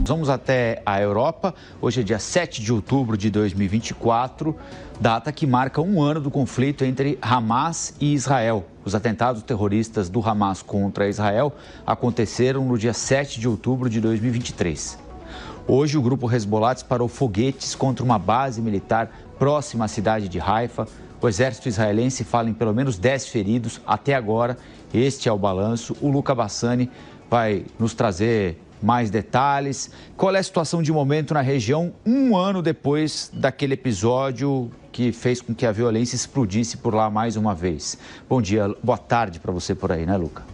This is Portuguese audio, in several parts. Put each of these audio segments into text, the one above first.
Vamos até a Europa. Hoje é dia 7 de outubro de 2024, data que marca um ano do conflito entre Hamas e Israel. Os atentados terroristas do Hamas contra Israel aconteceram no dia 7 de outubro de 2023. Hoje, o grupo Hezbollah disparou foguetes contra uma base militar próxima à cidade de Haifa. O exército israelense fala em pelo menos 10 feridos até agora. Este é o balanço. O Luca Bassani vai nos trazer mais detalhes. Qual é a situação de momento na região um ano depois daquele episódio que fez com que a violência explodisse por lá mais uma vez? Bom dia, boa tarde para você por aí, né, Luca?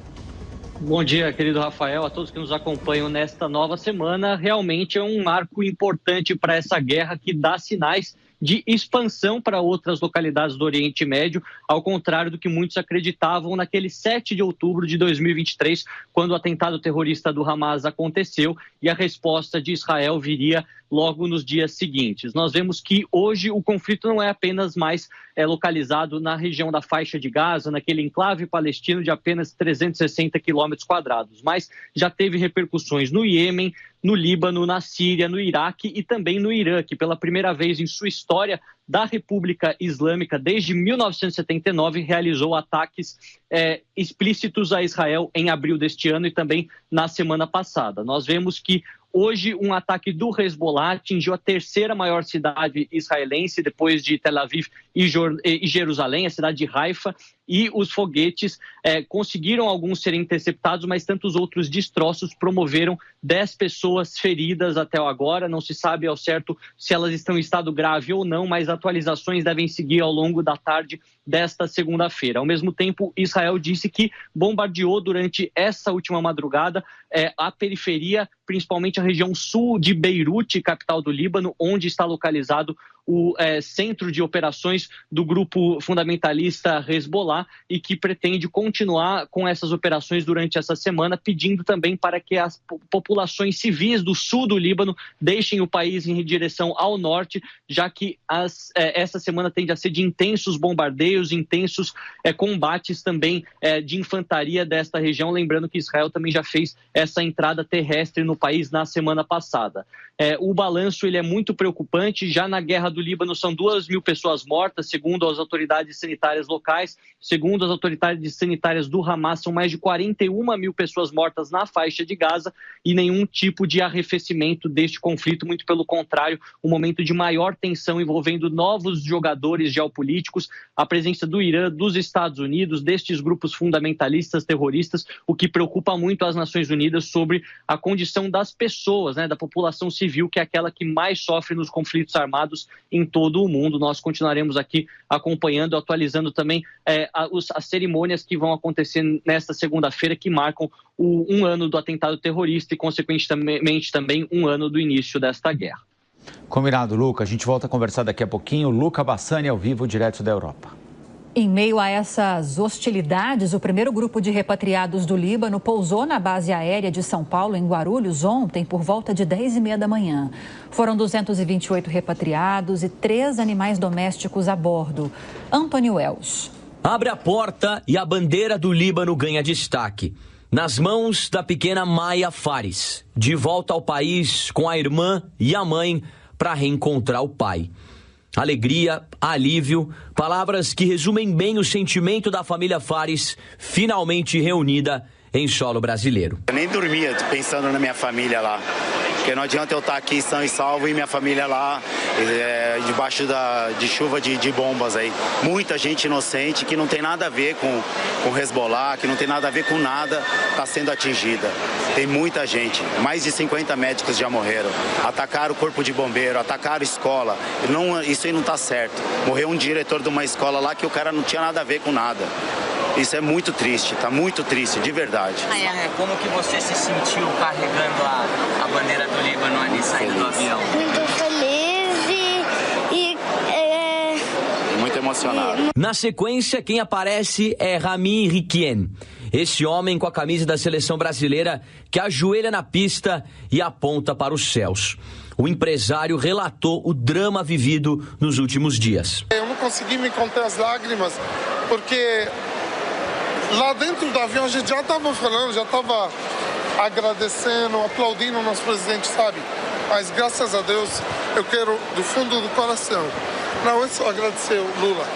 Bom dia, querido Rafael, a todos que nos acompanham nesta nova semana. Realmente é um marco importante para essa guerra que dá sinais de expansão para outras localidades do Oriente Médio, ao contrário do que muitos acreditavam naquele 7 de outubro de 2023, quando o atentado terrorista do Hamas aconteceu e a resposta de Israel viria logo nos dias seguintes. Nós vemos que hoje o conflito não é apenas mais localizado na região da faixa de Gaza, naquele enclave palestino de apenas 360 quilômetros quadrados, mas já teve repercussões no Iêmen, no Líbano, na Síria, no Iraque e também no Irã, que pela primeira vez em sua história da República Islâmica, desde 1979, realizou ataques explícitos a Israel em abril deste ano e também na semana passada. Nós vemos que hoje um ataque do Hezbollah atingiu a terceira maior cidade israelense, depois de Tel Aviv e Jerusalém, a cidade de Haifa, e os foguetes conseguiram alguns serem interceptados, mas tantos outros destroços promoveram 10 pessoas feridas até agora. Não se sabe ao certo se elas estão em estado grave ou não, mas atualizações devem seguir ao longo da tarde desta segunda-feira. Ao mesmo tempo, Israel disse que bombardeou durante essa última madrugada a periferia, principalmente a região sul de Beirute, capital do Líbano, onde está localizado o centro de operações do grupo fundamentalista Hezbollah e que pretende continuar com essas operações durante essa semana, pedindo também para que as populações civis do sul do Líbano deixem o país em direção ao norte, já que essa semana tende a ser de intensos bombardeios, intensos combates também de infantaria desta região, lembrando que Israel também já fez essa entrada terrestre no país na semana passada. O balanço ele é muito preocupante. Já na guerra do Líbano são 2.000 pessoas mortas, segundo as autoridades sanitárias locais. Segundo as autoridades sanitárias do Hamas, são mais de 41.000 pessoas mortas na faixa de Gaza e nenhum tipo de arrefecimento deste conflito, muito pelo contrário, um momento de maior tensão envolvendo novos jogadores geopolíticos, a presença do Irã, dos Estados Unidos, destes grupos fundamentalistas terroristas, o que preocupa muito as Nações Unidas sobre a condição das pessoas, da população civil, que é aquela que mais sofre nos conflitos armados em todo o mundo. Nós continuaremos aqui acompanhando, atualizando também as cerimônias que vão acontecer nesta segunda-feira, que marcam um ano do atentado terrorista e, consequentemente, também um ano do início desta guerra. Combinado, Luca. A gente volta a conversar daqui a pouquinho. Luca Bassani, ao vivo, direto da Europa. Em meio a essas hostilidades, o primeiro grupo de repatriados do Líbano pousou na base aérea de São Paulo, em Guarulhos, ontem, por volta de 10h30 da manhã. Foram 228 repatriados e 3 animais domésticos a bordo. Antônio Welsh. Abre a porta e a bandeira do Líbano ganha destaque. Nas mãos da pequena Maya Fares, de volta ao país com a irmã e a mãe para reencontrar o pai. Alegria, alívio, palavras que resumem bem o sentimento da família Fares, finalmente reunida em solo brasileiro. Eu nem dormia pensando na minha família lá, porque não adianta eu estar aqui são e salvo e minha família lá, debaixo de chuva de bombas aí. Muita gente inocente que não tem nada a ver com Hezbollah, que não tem nada a ver com nada, está sendo atingida. Tem muita gente, mais de 50 médicos já morreram. Atacaram o corpo de bombeiro, atacaram escola. Isso aí não está certo. Morreu um diretor de uma escola lá que o cara não tinha nada a ver com nada. Isso é muito triste, tá muito triste, de verdade. Como que você se sentiu carregando a bandeira do Líbano ali, saindo do avião? Muito feliz e muito emocionado. Na sequência, quem aparece é Rami Riquien. Esse homem com a camisa da seleção brasileira que ajoelha na pista e aponta para os céus. O empresário relatou o drama vivido nos últimos dias. Eu não consegui me conter as lágrimas, porque lá dentro do avião a gente já estava falando, já estava agradecendo, aplaudindo o nosso presidente, sabe? Mas graças a Deus, eu quero, do fundo do coração, não é só agradecer o Lula,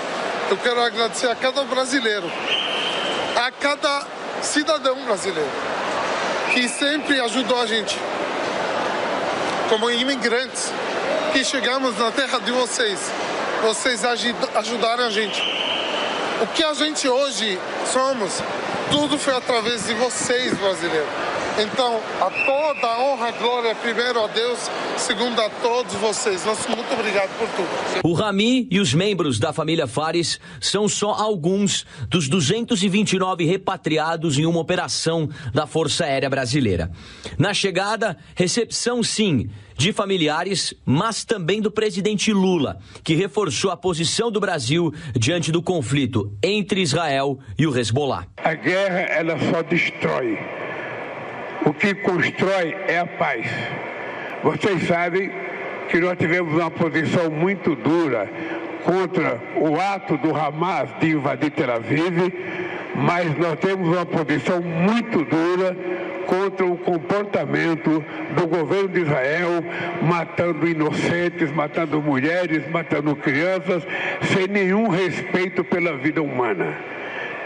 eu quero agradecer a cada brasileiro, a cada cidadão brasileiro, que sempre ajudou a gente, como imigrantes, que chegamos na terra de vocês ajudaram a gente. O que a gente hoje somos, tudo foi através de vocês, brasileiros. Então, a toda a honra e glória, primeiro a Deus, segundo a todos vocês. Nosso muito obrigado por tudo. O Rami e os membros da família Fares são só alguns dos 229 repatriados em uma operação da Força Aérea Brasileira. Na chegada, recepção sim de familiares, mas também do presidente Lula, que reforçou a posição do Brasil diante do conflito entre Israel e o Hezbollah. A guerra, ela só destrói. O que constrói é a paz. Vocês sabem que nós tivemos uma posição muito dura contra o ato do Hamas de invadir Tel Aviv, mas nós temos uma posição muito dura contra o comportamento do governo de Israel, matando inocentes, matando mulheres, matando crianças, sem nenhum respeito pela vida humana,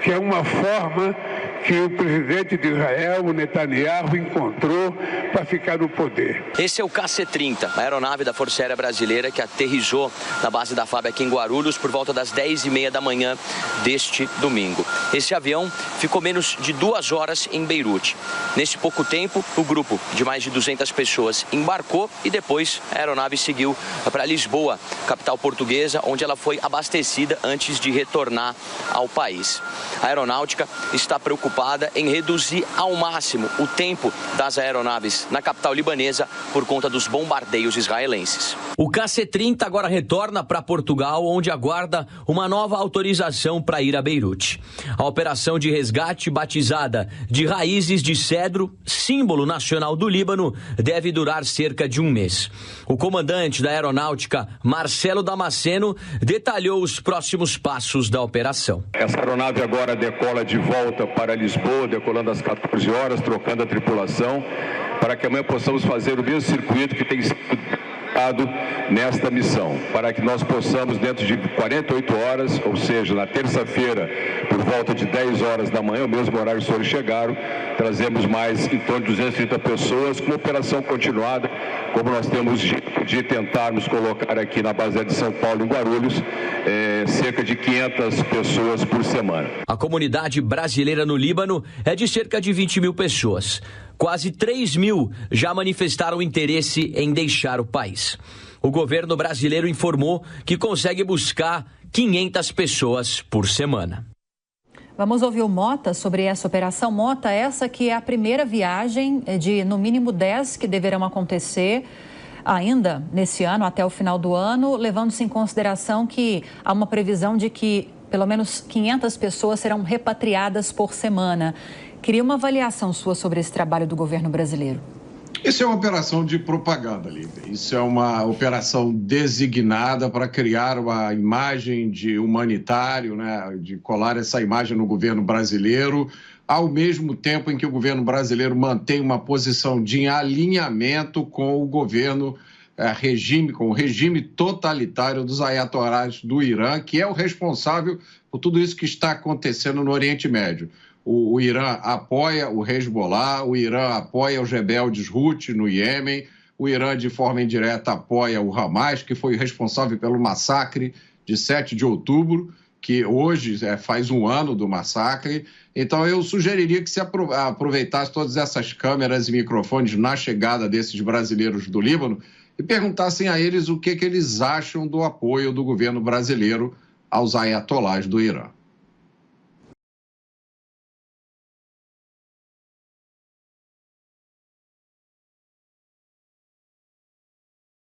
que é uma forma que o presidente de Israel, o Netanyahu, encontrou para ficar no poder. Esse é o KC-30, a aeronave da Força Aérea Brasileira que aterrissou na base da FAB aqui em Guarulhos por volta das 10h30 da manhã deste domingo. Esse avião ficou menos de 2 horas em Beirute. Nesse pouco tempo, o grupo de mais de 200 pessoas embarcou e depois a aeronave seguiu para Lisboa, capital portuguesa, onde ela foi abastecida antes de retornar ao país. A aeronáutica está preocupada em reduzir ao máximo o tempo das aeronaves na capital libanesa por conta dos bombardeios israelenses. O KC-30 agora retorna para Portugal, onde aguarda uma nova autorização para ir a Beirute. A operação de resgate, batizada de Raízes de Cedro, símbolo nacional do Líbano, deve durar cerca de 1 mês. O comandante da aeronáutica, Marcelo Damasceno, detalhou os próximos passos da operação. Essa aeronave agora decola de volta para Lisboa, decolando às 14 horas, trocando a tripulação, para que amanhã possamos fazer o mesmo circuito que tem sido dado nesta missão, para que nós possamos, dentro de 48 horas, ou seja, na terça-feira, por volta de 10 horas da manhã, o mesmo horário que os senhores chegaram, trazemos mais em torno de 230 pessoas, com operação continuada, como nós temos de tentarmos colocar aqui na base de São Paulo, em Guarulhos, cerca de 500 pessoas por semana. A comunidade brasileira no Líbano é de cerca de 20 mil pessoas. Quase 3 mil já manifestaram interesse em deixar o país. O governo brasileiro informou que consegue buscar 500 pessoas por semana. Vamos ouvir o Mota sobre essa operação. Mota, essa que é a primeira viagem de, no mínimo, 10 que deverão acontecer ainda nesse ano, até o final do ano, levando-se em consideração que há uma previsão de que pelo menos 500 pessoas serão repatriadas por semana. Queria uma avaliação sua sobre esse trabalho do governo brasileiro. Isso é uma operação de propaganda, Lívia. Isso é uma operação designada para criar uma imagem de humanitário, né, de colar essa imagem no governo brasileiro, ao mesmo tempo em que o governo brasileiro mantém uma posição de alinhamento com o governo com o regime totalitário dos ayatollahs do Irã, que é o responsável por tudo isso que está acontecendo no Oriente Médio. O Irã apoia o Hezbollah, o Irã apoia os rebeldes Houthi no Iêmen, o Irã, de forma indireta, apoia o Hamas, que foi responsável pelo massacre de 7 de outubro, que hoje faz 1 ano do massacre. Então, eu sugeriria que se aproveitasse todas essas câmeras e microfones na chegada desses brasileiros do Líbano e perguntassem a eles o que eles acham do apoio do governo brasileiro aos ayatollahs do Irã.